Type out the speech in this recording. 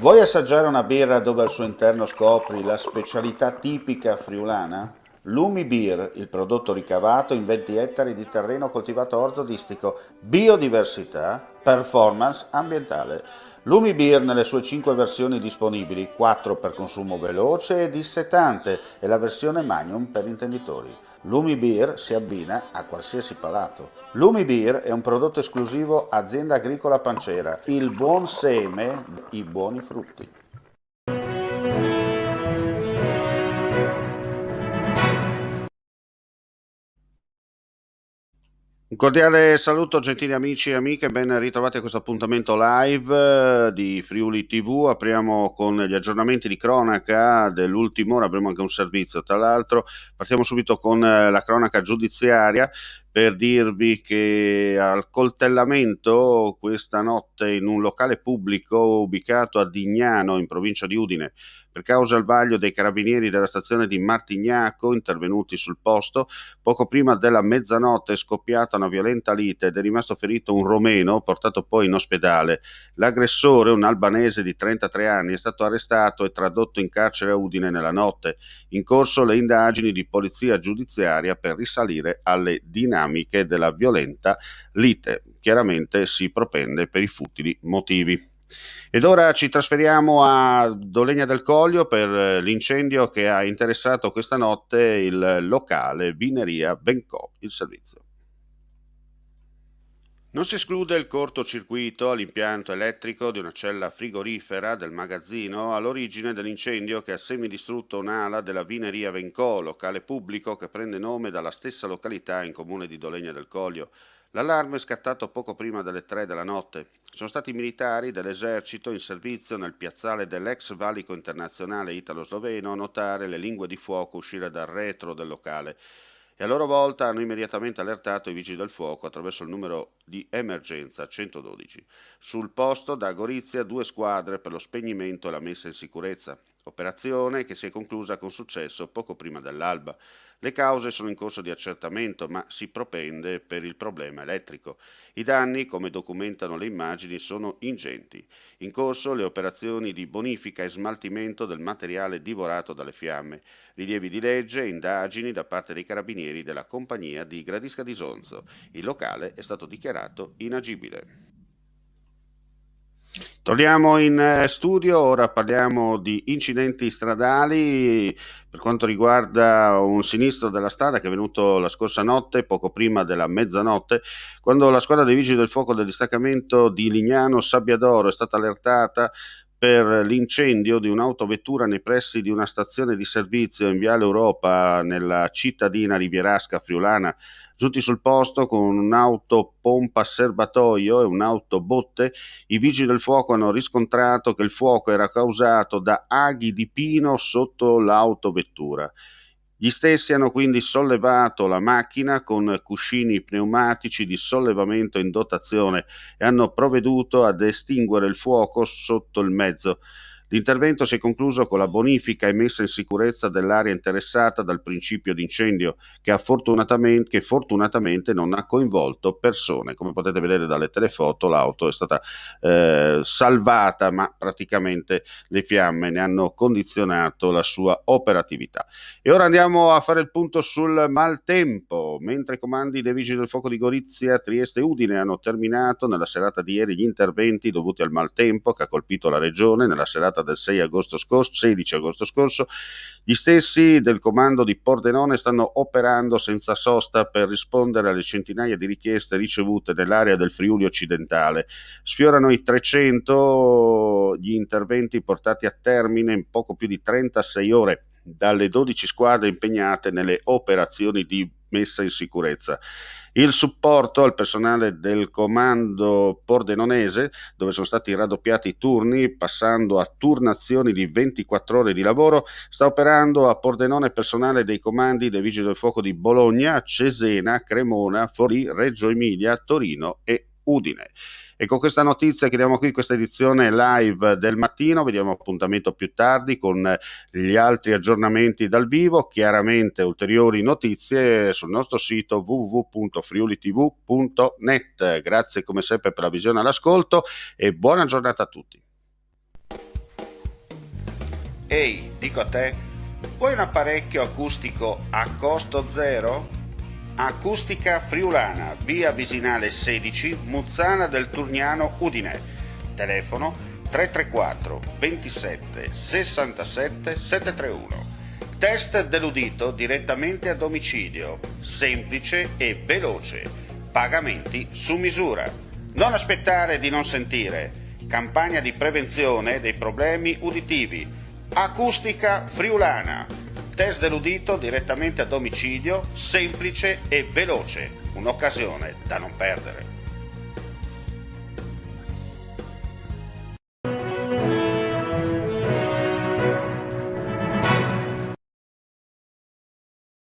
Vuoi assaggiare una birra dove al suo interno scopri la specialità tipica friulana? Lumi Beer, il prodotto ricavato in 20 ettari di terreno coltivato orzodistico, biodiversità, performance ambientale. Lumi Beer nelle sue 5 versioni disponibili, 4 per consumo veloce e dissetante e la versione Magnum per intenditori. Lumi Beer si abbina a qualsiasi palato. Lumi Beer è un prodotto esclusivo Azienda Agricola Pancera, il buon seme, i buoni frutti. Un cordiale saluto gentili amici e amiche, ben ritrovati a questo appuntamento live di Friuli TV. Apriamo con gli aggiornamenti di cronaca dell'ultima ora, avremo anche un servizio. Tra l'altro partiamo subito con la cronaca giudiziaria per dirvi che al coltellamento questa notte in un locale pubblico ubicato a Dignano in provincia di Udine, per causa al vaglio dei carabinieri della stazione di Martignaco intervenuti sul posto. Poco prima della mezzanotte è scoppiata una violenta lite ed è rimasto ferito un romeno portato poi in ospedale. L'aggressore, un albanese di 33 anni, è stato arrestato e tradotto in carcere a Udine nella notte. In corso le indagini di polizia giudiziaria per risalire alle dinamiche della violenta lite. Chiaramente si propende per i futili motivi. Ed ora ci trasferiamo a Dolegna del Coglio per l'incendio che ha interessato questa notte il locale Vineria Bencò, il servizio. Non si esclude il cortocircuito all'impianto elettrico di una cella frigorifera del magazzino all'origine dell'incendio che ha semidistrutto un'ala della Vineria Bencò, locale pubblico che prende nome dalla stessa località in comune di Dolegna del Coglio. L'allarme è scattato poco prima delle 3 della notte. Sono stati i militari dell'esercito in servizio nel piazzale dell'ex valico internazionale italo-sloveno a notare le lingue di fuoco uscire dal retro del locale e a loro volta hanno immediatamente allertato i vigili del fuoco attraverso il numero di emergenza 112. Sul posto da Gorizia 2 squadre per lo spegnimento e la messa in sicurezza. Operazione che si è conclusa con successo poco prima dell'alba. Le cause sono in corso di accertamento, ma si propende per il problema elettrico. I danni, come documentano le immagini, sono ingenti. In corso le operazioni di bonifica e smaltimento del materiale divorato dalle fiamme. Rilievi di legge e indagini da parte dei carabinieri della compagnia di Gradisca di Sonzo. Il locale è stato dichiarato inagibile. Torniamo in studio, ora parliamo di incidenti stradali per quanto riguarda un sinistro della strada che è venuto la scorsa notte, poco prima della mezzanotte, quando la squadra dei vigili del fuoco del distaccamento di Lignano Sabbiadoro è stata allertata per l'incendio di un'autovettura nei pressi di una stazione di servizio in Viale Europa nella cittadina rivierasca friulana. Giunti sul posto con un'auto pompa serbatoio e un'auto botte, i vigili del fuoco hanno riscontrato che il fuoco era causato da aghi di pino sotto l'autovettura. Gli stessi hanno quindi sollevato la macchina con cuscini pneumatici di sollevamento in dotazione e hanno provveduto ad estinguere il fuoco sotto il mezzo. L'intervento si è concluso con la bonifica e messa in sicurezza dell'area interessata dal principio d'incendio, che fortunatamente non ha coinvolto persone. Come potete vedere dalle telefoto, l'auto è stata salvata, ma praticamente le fiamme ne hanno condizionato la sua operatività. E ora andiamo a fare il punto sul maltempo. Mentre i comandi dei vigili del fuoco di Gorizia, Trieste e Udine hanno terminato nella serata di ieri gli interventi dovuti al maltempo che ha colpito la regione nella serata del 16 agosto scorso, gli stessi del comando di Pordenone stanno operando senza sosta per rispondere alle centinaia di richieste ricevute nell'area del Friuli occidentale. Sfiorano i 300 gli interventi portati a termine in poco più di 36 ore dalle 12 squadre impegnate nelle operazioni di messa in sicurezza. Il supporto al personale del comando pordenonese, dove sono stati raddoppiati i turni, passando a turnazioni di 24 ore di lavoro, sta operando a Pordenone personale dei comandi dei Vigili del Fuoco di Bologna, Cesena, Cremona, Forlì, Reggio Emilia, Torino e Udine. E con questa notizia chiudiamo qui questa edizione live del mattino, vediamo appuntamento più tardi con gli altri aggiornamenti dal vivo, chiaramente ulteriori notizie sul nostro sito www.friulitv.net. Grazie come sempre per la visione e l'ascolto e buona giornata a tutti. Ehi, dico a te, vuoi un apparecchio acustico a costo zero? Acustica Friulana, via Visinale 16, Muzzana del Turniano, Udine. Telefono 334 27 67 731. Test dell'udito direttamente a domicilio, semplice e veloce. Pagamenti su misura. Non aspettare di non sentire. Campagna di prevenzione dei problemi uditivi. Acustica Friulana. Test dell'udito direttamente a domicilio, semplice e veloce. Un'occasione da non perdere.